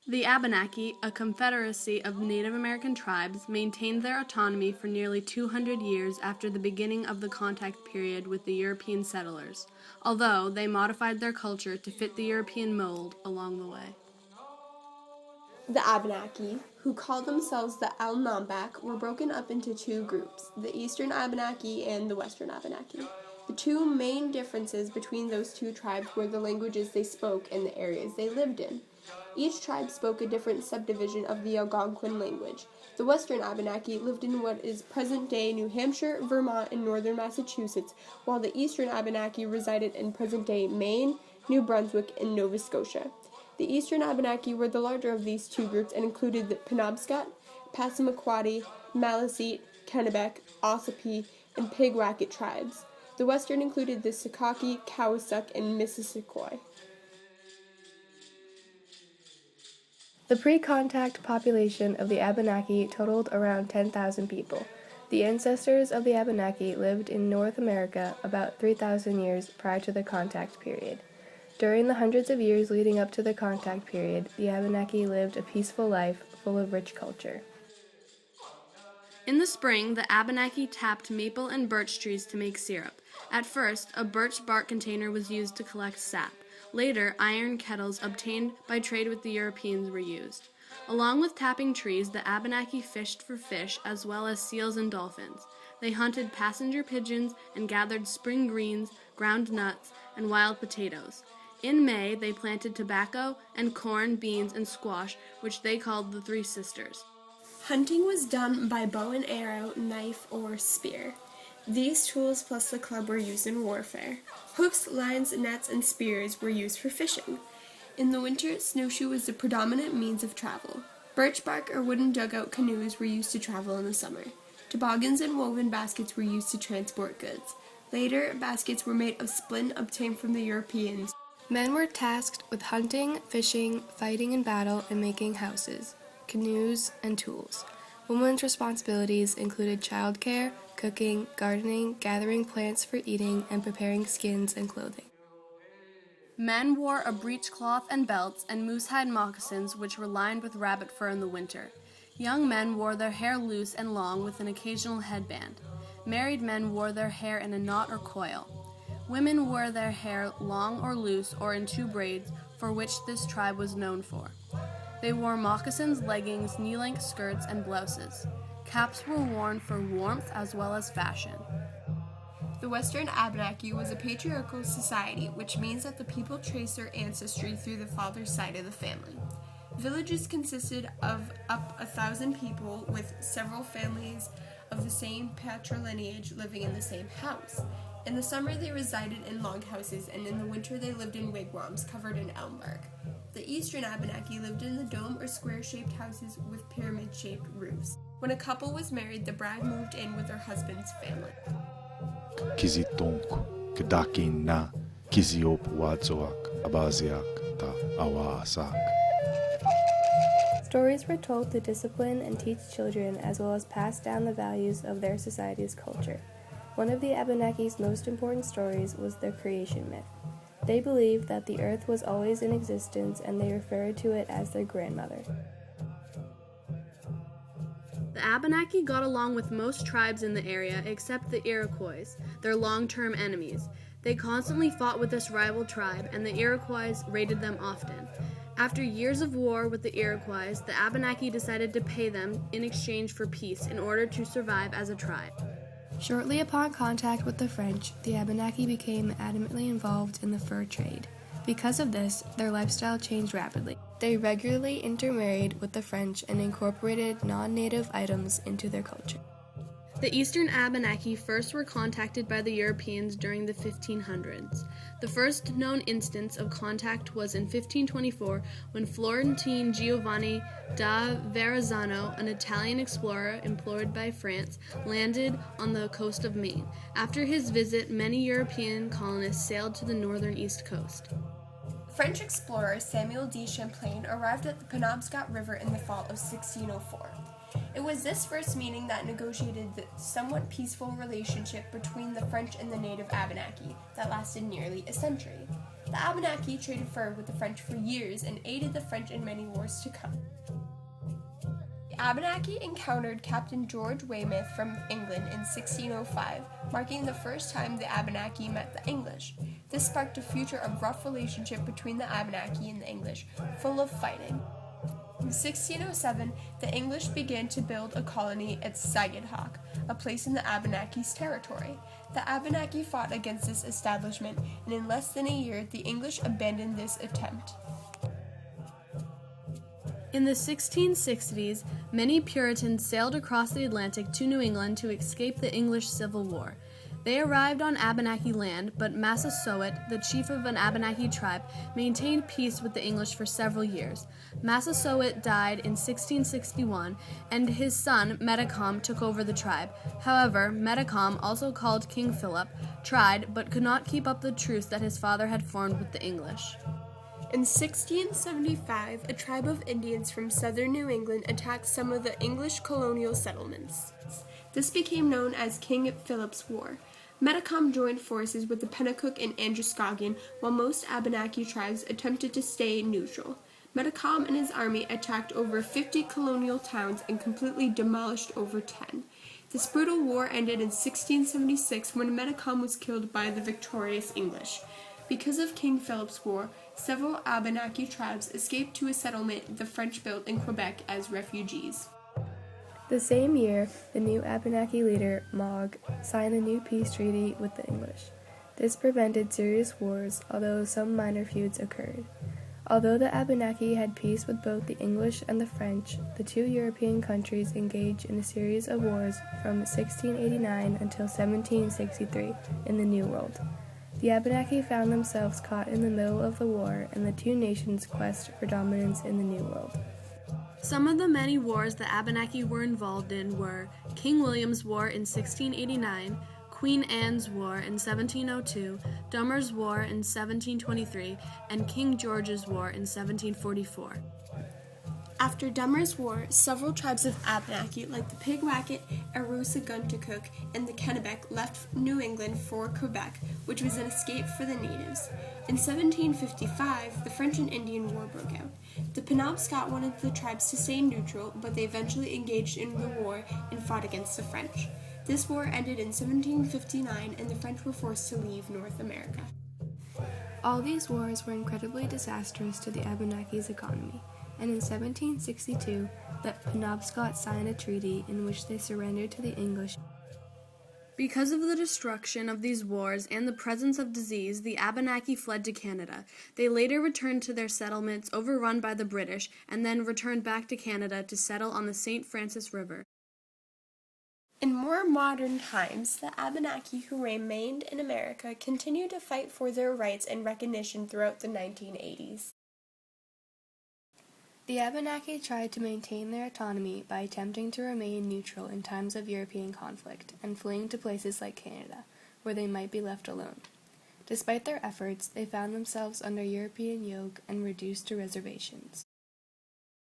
The Abenaki, a confederacy of Native American tribes, maintained their autonomy for nearly 200 years after the beginning of the contact period with the European settlers, although they modified their culture to fit the European mold along the way. The Abenaki, who called themselves the Alnambak, were broken up into two groups, the Eastern Abenaki and the Western Abenaki. The two main differences between those two tribes were the languages they spoke and the areas they lived in. Each tribe spoke a different subdivision of the Algonquin language. The Western Abenaki lived in what is present-day New Hampshire, Vermont, and northern Massachusetts, while the Eastern Abenaki resided in present-day Maine, New Brunswick, and Nova Scotia. The Eastern Abenaki were the larger of these two groups and included the Penobscot, Passamaquoddy, Maliseet, Kennebec, Ossipee, and Pigwacket tribes. The Western included the Sakaki, Cowasuck, and Missisquoi. The pre-contact population of the Abenaki totaled around 10,000 people. The ancestors of the Abenaki lived in North America about 3,000 years prior to the contact period. During the hundreds of years leading up to the contact period, the Abenaki lived a peaceful life full of rich culture. In the spring, the Abenaki tapped maple and birch trees to make syrup. At first, a birch bark container was used to collect sap. Later, iron kettles obtained by trade with the Europeans were used. Along with tapping trees, the Abenaki fished for fish as well as seals and dolphins. They hunted passenger pigeons and gathered spring greens, ground nuts, and wild potatoes. In May, they planted tobacco and corn, beans, and squash, which they called the Three Sisters. Hunting was done by bow and arrow, knife, or spear. These tools plus the club were used in warfare. Hooks, lines, nets, and spears were used for fishing. In the winter, snowshoe was the predominant means of travel. Birch bark or wooden dugout canoes were used to travel in the summer. Toboggans and woven baskets were used to transport goods. Later, baskets were made of splint obtained from the Europeans. Men were tasked with hunting, fishing, fighting in battle, and making houses, canoes, and tools. Women's responsibilities included childcare, cooking, gardening, gathering plants for eating, and preparing skins and clothing. Men wore a breechcloth and belts and moosehide moccasins which were lined with rabbit fur in the winter. Young men wore their hair loose and long with an occasional headband. Married men wore their hair in a knot or coil. Women wore their hair long or loose or in two braids, for which this tribe was known for. They wore moccasins, leggings, knee-length skirts, and blouses. Caps were worn for warmth as well as fashion. The Western Abenaki was a patriarchal society, which means that the people trace their ancestry through the father's side of the family. Villages consisted of up 1,000 people with several families of the same patrilineage living in the same house. In the summer they resided in log houses, and in the winter they lived in wigwams covered in elm bark. The Eastern Abenaki lived in the dome or square-shaped houses with pyramid-shaped roofs. When a couple was married, the bride moved in with her husband's family. Kizitonku, Kedakin na, Kiziop Wadzoak, Abaziak, Ta Awasak. Stories were told to discipline and teach children as well as pass down the values of their society's culture. One of the Abenaki's most important stories was their creation myth. They believed that the earth was always in existence, and they referred to it as their grandmother. The Abenaki got along with most tribes in the area except the Iroquois, their long-term enemies. They constantly fought with this rival tribe, and the Iroquois raided them often. After years of war with the Iroquois, the Abenaki decided to pay them in exchange for peace in order to survive as a tribe. Shortly upon contact with the French, the Abenaki became adamantly involved in the fur trade. Because of this, their lifestyle changed rapidly. They regularly intermarried with the French and incorporated non-native items into their culture. The Eastern Abenaki first were contacted by the Europeans during the 1500s. The first known instance of contact was in 1524 when Florentine Giovanni da Verrazzano, an Italian explorer employed by France, landed on the coast of Maine. After his visit, many European colonists sailed to the northern east coast. French explorer Samuel de Champlain arrived at the Penobscot River in the fall of 1604. It was this first meeting that negotiated the somewhat peaceful relationship between the French and the native Abenaki that lasted nearly a century. The The Abenaki traded fur with the French for years and aided the French in many wars to come. The Abenaki encountered Captain George Weymouth from England in 1605, marking the first time the Abenaki met the English. This sparked a future of rough relationship between the Abenaki and the English, full of fighting. In 1607, the English began to build a colony at Sagadahoc, a place in the Abenaki's territory. The Abenaki fought against this establishment, and in less than a year, the English abandoned this attempt. In the 1660s, many Puritans sailed across the Atlantic to New England to escape the English Civil War. They arrived on Abenaki land, but Massasoit, the chief of an Abenaki tribe, maintained peace with the English for several years. Massasoit died in 1661, and his son, Metacom, took over the tribe. However, Metacom, also called King Philip, tried but could not keep up the truce that his father had formed with the English. In 1675, a tribe of Indians from southern New England attacked some of the English colonial settlements. This became known as King Philip's War. Metacom joined forces with the Pennacook and Androscoggin, while most Abenaki tribes attempted to stay neutral. Metacom and his army attacked over 50 colonial towns and completely demolished over 10. This brutal war ended in 1676 when Metacom was killed by the victorious English. Because of King Philip's War, several Abenaki tribes escaped to a settlement the French built in Quebec as refugees. The same year, the new Abenaki leader, Mogg, signed a new peace treaty with the English. This prevented serious wars, although some minor feuds occurred. Although the Abenaki had peace with both the English and the French, the two European countries engaged in a series of wars from 1689 until 1763 in the New World. The Abenaki found themselves caught in the middle of the war and the two nations' quest for dominance in the New World. Some of the many wars the Abenaki were involved in were King William's War in 1689, Queen Anne's War in 1702, Dummer's War in 1723, and King George's War in 1744. After Dummer's War, several tribes of Abenaki, like the Pigwacket, Aroosaguntukuk, and the Kennebec, left New England for Quebec, which was an escape for the natives. In 1755, the French and Indian War broke out. The Penobscot wanted the tribes to stay neutral, but they eventually engaged in the war and fought against the French. This war ended in 1759, and the French were forced to leave North America. All these wars were incredibly disastrous to the Abenaki's economy, and in 1762, the Penobscot signed a treaty in which they surrendered to the English. Because of the destruction of these wars and the presence of disease, the Abenaki fled to Canada. They later returned to their settlements overrun by the British, and then returned back to Canada to settle on the St. Francis River. In more modern times, the Abenaki who remained in America continued to fight for their rights and recognition throughout the 1980s. The Abenaki tried to maintain their autonomy by attempting to remain neutral in times of European conflict and fleeing to places like Canada, where they might be left alone. Despite their efforts, they found themselves under European yoke and reduced to reservations.